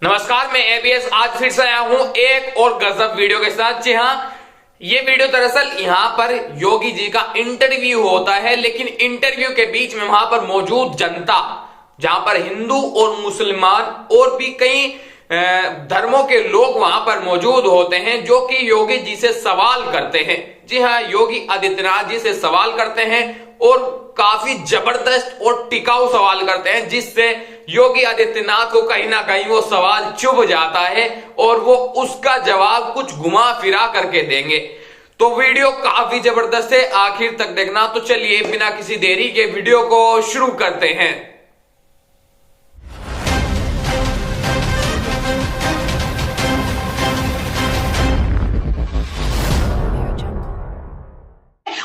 नमस्कार, मैं एबीएस आज फिर से आया हूं एक और गजब वीडियो के साथ। जी हाँ, ये वीडियो दरअसल यहाँ पर योगी जी का इंटरव्यू होता है, लेकिन इंटरव्यू के बीच में वहां पर मौजूद जनता, जहां पर हिंदू और मुसलमान और भी कई धर्मों के लोग वहां पर मौजूद होते हैं, जो कि योगी जी से सवाल करते हैं। जी हाँ, योगी आदित्यनाथ जी से सवाल करते हैं और काफी जबरदस्त और टिकाऊ सवाल करते हैं, जिससे योगी आदित्यनाथ को कहीं ना कहीं वो सवाल चुभ जाता है और वो उसका जवाब कुछ घुमा फिरा करके देंगे। तो वीडियो काफी जबरदस्त है, आखिर तक देखना। तो चलिए बिना किसी देरी के वीडियो को शुरू करते हैं।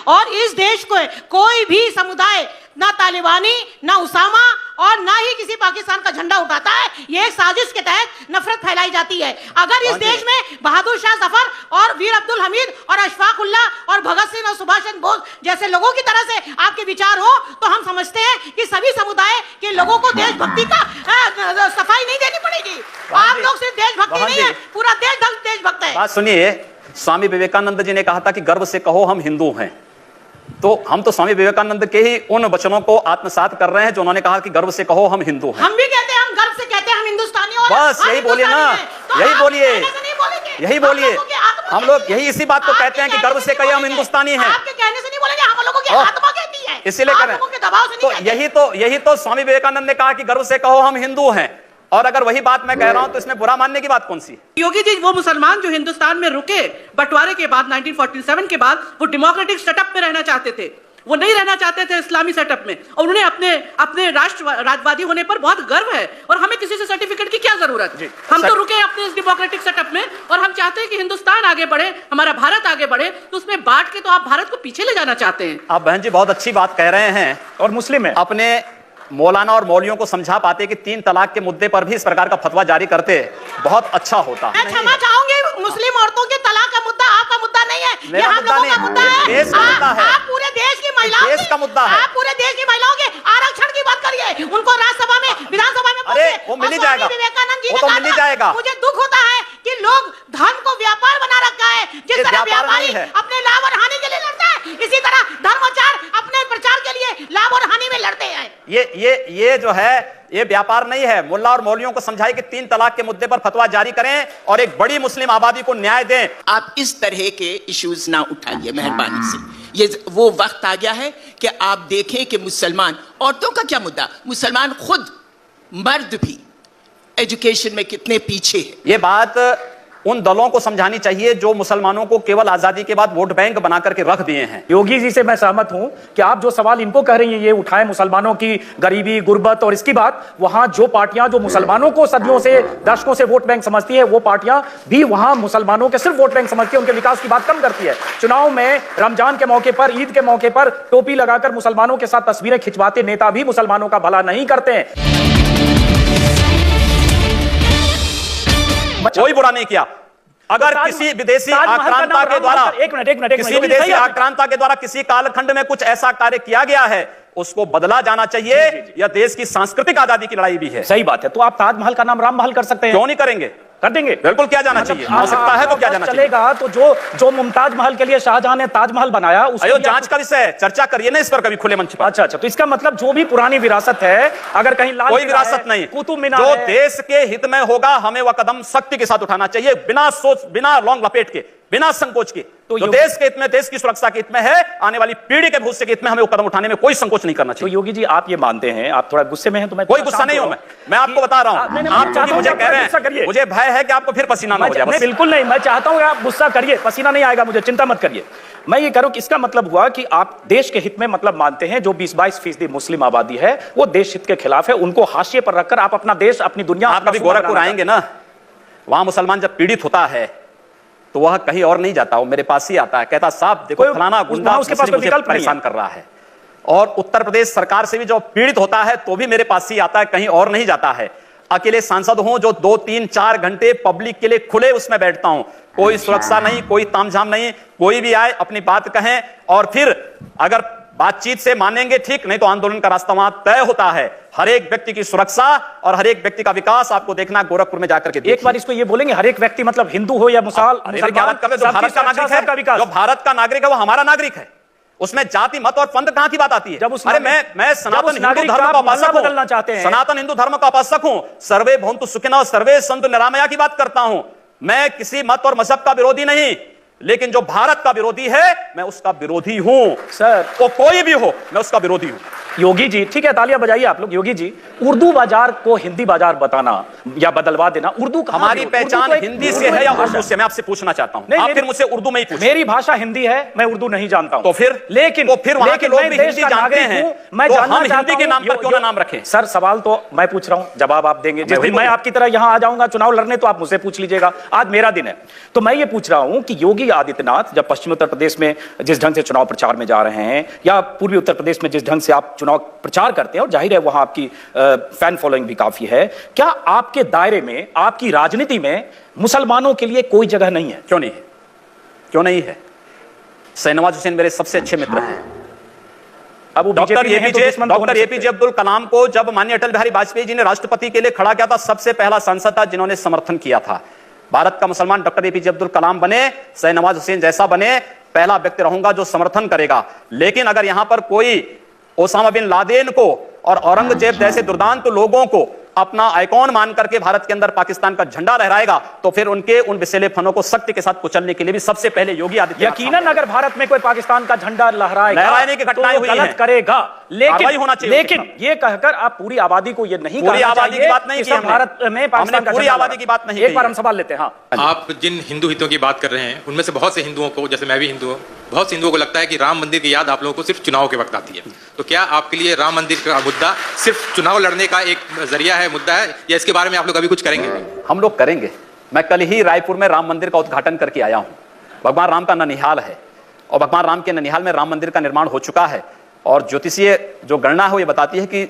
और इस देश को कोई भी समुदाय, ना तालिबानी, ना उसामा और ना ही किसी पाकिस्तान का झंडा उठाता है। ये एक साजिश के तहत नफरत फैलाई जाती है। अगर इस देश में बहादुर शाह जफर और वीर अब्दुल हमीद और अशफाक उल्लाह और भगत सिंह और सुभाष चंद्र बोस जैसे लोगों की तरह से आपके विचार हो, तो हम समझते हैं कि सभी समुदाय के लोगों को देशभक्ति का सफाई नहीं देनी पड़ेगी। आप लोग सिर्फ देशभक्ति नहीं है, पूरा देश देशभक्त है। बात सुनिए, स्वामी विवेकानंद जी ने कहा था कि गर्व से कहो हम हिंदू हैं। तो हम तो स्वामी विवेकानंद के ही उन वचनों को आत्मसात कर रहे हैं जो उन्होंने कहा कि गर्व से कहो हम हिंदू हैं। हम भी कहते हैं, हम गर्व से कहते हैं हम हिंदुस्तानी हैं। बस यही बोलिए ना, यही बोलिए, यही बोलिए। हम लोग यही इसी बात को कहते हैं कि गर्व से कहिए हम हिंदुस्तानी हैं। आपके कहने से नहीं बोलेंगे, हम लोगों की आत्मा कहती है, इसीलिए कह रहे हैं। तो यही तो स्वामी विवेकानंद ने कहा कि गर्व से कहो हम हिंदू हैं। और अगर वही बात मैं कह रहा हूं तो इसमें बुरा मानने की बात कौन सी? योगी जी वो मुसलमान जो हिंदुस्तान में रुके बंटवारे के बाद 1947 के बाद, वो डेमोक्रेटिक सेटअप में रहना चाहते थे, वो नहीं रहना चाहते थे इस्लामी सेटअप में। और उन्हें अपने राष्ट्रवादी होने पर बहुत गर्व है और हमें किसी से सर्टिफिकेट की क्या जरूरत है। हम तो रुके अपने इस डेमोक्रेटिक सेटअप में और हम चाहते हैं कि हिंदुस्तान आगे बढ़े, हमारा भारत आगे बढ़े। तो उसमें बांट के तो आप भारत को पीछे ले जाना चाहते हैं। आप बहन जी बहुत अच्छी बात कह रहे हैं और मुस्लिम है, अपने मौलाना और मौलियों को समझा पाते कि 3 तलाक के मुद्दे पर भी इस प्रकार का फतवा जारी करते बहुत अच्छा होता। मैं क्षमा चाहूंगी, मुस्लिम औरतों के तलाक का मुद्दा आपका मुद्दा नहीं है, ये हम लोगों का मुद्दा है। आप पूरे देश की महिलाओं, देश का मुद्दा है। आप पूरे देश की महिलाओं के आरक्षण की बात करिए, उनको राज्यसभा में, विधानसभा में। अरे वो मिल ही जाएगा, विवेकानंद जी वो तो मिल ही जाएगा। मुझे दुख होता है कि लोग धर्म को व्यापार बना रखा है। जिस तरह व्यापारी अपने लाभ और हानि के लिए लड़ता है, इसी तरह धर्माचार अपने प्रचार के लिए लाभ और हानि में लड़ते हैं। ये जो है, ये व्यापार नहीं है। मुल्ला और मौलवियों को समझाए कि 3 तलाक के मुद्दे पर फतवा जारी करें और एक बड़ी मुस्लिम आबादी को न्याय दें। आप इस तरह के इश्यूज ना उठाइए मेहरबानी से। ये वो वक्त आ गया है कि आप देखें कि मुसलमान, औरतों का क्या मुद्दा, मुसलमान खुद मर्द भी एजुकेशन में कितने पीछे है। ये बात उन दलों को समझानी चाहिए जो मुसलमानों को केवल आजादी के बाद वोट बैंक बना करके रख दिए हैं। योगी जी से मैं सहमत हूं कि आप जो सवाल इनको कह रही हैं, ये उठाएं मुसलमानों की गरीबी, गुर्बत और इसकी बात। वहां जो पार्टियां जो मुसलमानों को सदियों से, दशकों से वोट बैंक समझती है, वो पार्टियां भी वहां मुसलमानों के सिर्फ वोट बैंक समझती है, उनके विकास की बात कम करती है। चुनाव में रमजान के मौके पर, ईद के मौके पर टोपी लगाकर मुसलमानों के साथ तस्वीरें खिंचवाते नेता भी मुसलमानों का भला नहीं करते हैं। कोई बुरा नहीं किया। अगर किसी विदेशी आक्रांता के द्वारा, किसी विदेशी आक्रांता के द्वारा किसी कालखंड में कुछ ऐसा कार्य किया गया है, उसको बदला जाना चाहिए। यह देश की सांस्कृतिक आजादी की लड़ाई भी है। सही बात है। तो आप ताजमहल का नाम राम महल कर सकते हैं, क्यों नहीं करेंगे? कर देंगे, बिल्कुल किया जाना चाहिए। हो सकता है तो क्या जाना चलेगा। तो जो मुमताज महल के लिए शाहजहां ने ताजमहल बनाया, उसको जांच का विषय है, चर्चा करिए ना इस पर कभी खुले मंच पर। अच्छा, तो इसका मतलब जो भी पुरानी विरासत है, अगर कहीं लाल कोई विरासत नहीं, कुतुब मीनार जो देश के हित में होगा, हमें वह कदम सख्ती के साथ उठाना चाहिए, बिना सोच, बिना लौंग लपेट के, बिना संकोच के। तो जो देश के हित में, देश की सुरक्षा के हित में है, आने वाली पीढ़ी के भविष्य के हित में, हमें वो कदम उठाने में कोई संकोच नहीं करना चाहिए। तो योगी जी आप ये मानते हैं, आप थोड़ा गुस्से में हैं, तो मैं कोई गुस्सा नहीं हूं। मैं आपको बता रहा हूं, आप क्योंकि मुझे कह रहे हैं, मुझे भय है कि आपको फिर पसीना ना हो जाए। बिल्कुल नहीं, मैं चाहता हूं आप गुस्सा करिए, पसीना नहीं आएगा मुझे, चिंता मत करिए। मैं ये करूं कि इसका मतलब हुआ कि आप देश के हित में मतलब मानते हैं, जो 20-22% मुस्लिम आबादी है वो देश हित के खिलाफ है, उनको हाशिए पर रखकर आप अपना देश, अपनी दुनिया। आप कभी गोरखपुर आएंगे ना, वहां मुसलमान जब पीड़ित होता है तो वह कहीं और नहीं जाता, वो मेरे पास ही आता है, कहता साहब देखो फलाना गुंडा उसके पास मुझे परेशान कर रहा है। और उत्तर प्रदेश सरकार से भी जो पीड़ित होता है तो भी मेरे पास ही आता है, कहीं और नहीं जाता है। अकेले सांसद हूं जो 2, 3, 4 घंटे पब्लिक के लिए खुले उसमें बैठता हूं, कोई सुरक्षा नहीं, कोई तामझाम नहीं, कोई भी आए अपनी बात कहें। और फिर अगर बातचीत से मानेंगे ठीक, नहीं तो आंदोलन का रास्ता वहां तय होता है। हर एक व्यक्ति की सुरक्षा और हर एक व्यक्ति का विकास आपको देखना गोरखपुर में जाकर के एक बार इसको ये बोलेंगे, हर एक व्यक्ति मतलब हिंदू हो या मुसलमान, जो भारत का नागरिक है, जो भारत का नागरिक है वो हमारा नागरिक है। उसमें जाति मत और पंथ कहां की बात आती है? जब उस अरे मैं सनातन हिंदू धर्म का उपासक हूं, बदलना चाहते हैं, सनातन हिंदू धर्म का उपासक हूं, सर्वे भवन्तु सुखिनः सर्वे सन्तु निरामया की बात करता हूं। मैं किसी मत और मजहब का विरोधी नहीं, लेकिन जो भारत का विरोधी है मैं उसका विरोधी हूं सर। वो कोई भी हो, मैं उसका विरोधी हूं। योगी जी, ठीक है, तालियां बजाइए आप लोग। योगी जी, उर्दू बाजार को हिंदी बाजार बताना या बदलवा देना, उर्दू हमारी पहचान हिंदी से है या उर्दू से? मैं आपसे पूछना चाहता हूं। आप फिर मुझसे उर्दू में ही पूछिए। मेरी भाषा हिंदी है, मैं उर्दू नहीं जानता हूं। तो फिर वहां के लोग भी हिंदी जानते हैं, मैं जानना हिंदी के नाम पर क्यों ना नाम रखें? सर सवाल तो मैं पूछ रहा हूं, जवाब आप देंगे। जिस दिन मैं आपकी तरह यहां आ जाऊंगा चुनाव लड़ने तो आप मुझसे पूछ लीजिएगा। आज मेरा दिन है, तो मैं ये पूछ रहा हूं कि योगी आदित्यनाथ जब पश्चिमी उत्तर प्रदेश में जिस ढंग से चुनाव प्रचार में जा रहे हैं, या पूर्वी उत्तर प्रदेश में जिस ढंग से आप चुनाव प्रचार करते हैं, और जाहिर है वहां आपकी फैन फॉलोइंग भी काफी है, क्या आपके दायरे में, आपकी राजनीति में मुसलमानों के लिए कोई जगह नहीं है? क्यों नहीं है? क्यों नहीं है? शाहनवाज हुसैन मेरे सबसे अच्छे मित्र हैं। अब डॉक्टर एपीजे अब्दुल कलाम को जब माननीय अटल बिहारी वाजपेयी जी ने राष्ट्रपति के लिए खड़ा किया था, सबसे पहला सांसद था जिन्होंने समर्थन किया था। भारत का मुसलमान डॉक्टर एपीजे अब्दुल कलाम बने, शाहनवाज हुसैन जैसा बने, पहला व्यक्ति रहूंगा जो समर्थन करेगा। लेकिन अगर यहां पर कोई ओसामा बिन लादेन को और औरंगजेब जैसे दुर्दांत लोगों को अपना आइकॉन मान करके भारत के अंदर पाकिस्तान का झंडा लहराएगा, तो फिर उनके उन विषैले फनों को सख्ती के साथ कुचलने के लिए भी सबसे पहले योगी आदित्यनाथ यकीनन अगर भारत में कोई पाकिस्तान का झंडा लहराने की घटनाएं हुई गलत करेगा, लेकिन ये कहकर आप पूरी आबादी को ये नहीं, पूरी आबादी की बात नहीं की भारत में पाकिस्तान का पूरी आबादी की बात नहीं। एक बार हम सवाल लेते हैं। आप जिन हिंदू हितों की बात कर रहे हैं, उनमें से बहुत से हिंदुओं को, जैसे मैं भी हिंदू हूँ, बहुत से हिंदुओं को लगता है कि राम मंदिर की याद आप लोगों को सिर्फ चुनाव के वक्त आती है। तो क्या आपके लिए राम मंदिर का मुद्दा सिर्फ चुनाव लड़ने का एक जरिया है, मुद्दा है, या इसके बारे में आप लोग अभी कुछ करेंगे? हम लोग करेंगे। मैं कल ही रायपुर में राम मंदिर का उद्घाटन करके आया हूं। भगवान राम का ननिहाल है और भगवान राम के ननिहाल में राम मंदिर का निर्माण हो चुका है, और ज्योतिषीय जो गणना है वो ये बताती है कि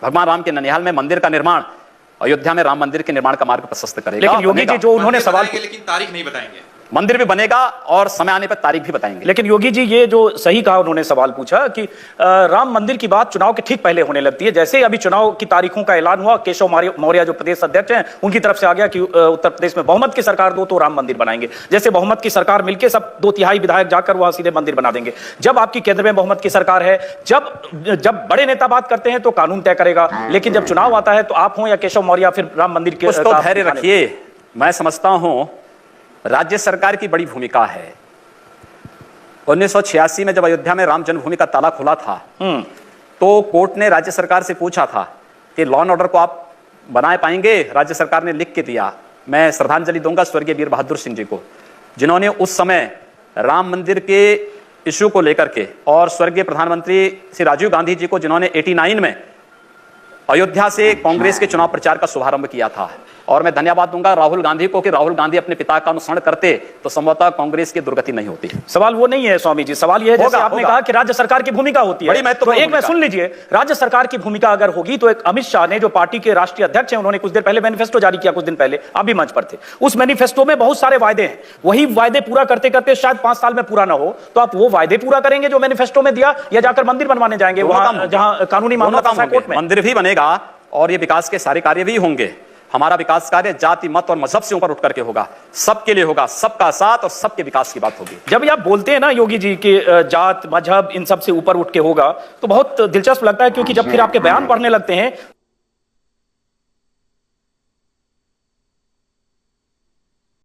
भगवान राम के ननिहाल में मंदिर का निर्माण अयोध्या में राम मंदिर के निर्माण का मार्ग प्रशस्त करेगा। लेकिन योगी जी, जो उन्होंने सवाल, लेकिन तारीख नहीं बताएंगे। मंदिर भी बनेगा और समय आने पर तारीख भी बताएंगे। लेकिन योगी जी, ये जो सही कहा उन्होंने सवाल पूछा कि राम मंदिर की बात चुनाव के ठीक पहले होने लगती है। जैसे ही अभी चुनाव की तारीखों का ऐलान हुआ, केशव मौर्य जो प्रदेश अध्यक्ष हैं, उनकी तरफ से आ गया कि उत्तर प्रदेश में बहुमत की सरकार दो तो राम मंदिर बनाएंगे। जैसे बहुमत की सरकार मिलकर सब 2/3 विधायक जाकर वहां सीधे मंदिर बना देंगे। जब आपकी केंद्र में बहुमत की सरकार है, जब बड़े नेता बात करते हैं तो कानून तय करेगा, लेकिन जब चुनाव आता है तो आप हो या केशव मौर्य फिर राम मंदिर के धैर्य रखिए। मैं समझता हूं राज्य सरकार की बड़ी भूमिका है। 1986 में जब अयोध्या में राम जन्मभूमि का ताला खुला था, तो कोर्ट ने राज्य सरकार से पूछा था कि लॉ एंड ऑर्डर को आप बनाए पाएंगे? राज्य सरकार ने लिख के दिया। मैं श्रद्धांजलि दूंगा स्वर्गीय वीर बहादुर सिंह जी को, जिन्होंने उस समय राम मंदिर के इश्यू को लेकर के, और स्वर्गीय प्रधानमंत्री श्री राजीव गांधी जी को, जिन्होंने 89 में अयोध्या से कांग्रेस के चुनाव प्रचार का शुभारंभ किया था। और मैं धन्यवाद दूंगा राहुल गांधी को कि राहुल गांधी अपने पिता का अनुसरण करते तो संभवतः कांग्रेस की दुर्गति नहीं होती। सवाल वो नहीं है स्वामी जी, सवाल ये है जैसे आपने कहा कि राज्य सरकार की भूमिका होती है, तो एक मैं सुन लीजिए, राज्य सरकार की भूमिका अगर होगी तो एक अमित शाह ने, जो पार्टी के राष्ट्रीय अध्यक्ष हैं, उन्होंने कुछ देर पहले मैनिफेस्टो जारी किया, कुछ दिन पहले आप भी मंच पर थे। उस मैनिफेस्टो में बहुत सारे वायदे हैं, वही वायदे पूरा करते करते शायद 5 साल में पूरा ना हो, तो आप वो वायदे पूरा करेंगे जो मैनिफेस्टो में दिया, या जाकर मंदिर बनवाने जाएंगे वहां जहां कानूनी मामला कोर्ट में? मंदिर भी बनेगा और ये विकास के सारे कार्य भी होंगे। हमारा विकास कार्य जाति मत और मजहब से ऊपर उठ करके होगा, सबके लिए होगा, सबका साथ और सबके विकास की बात होगी। जब आप बोलते हैं ना योगी जी कि जात मजहब इन सब से ऊपर उठ के होगा, तो बहुत दिलचस्प लगता है, क्योंकि जब फिर आपके बयान पढ़ने लगते हैं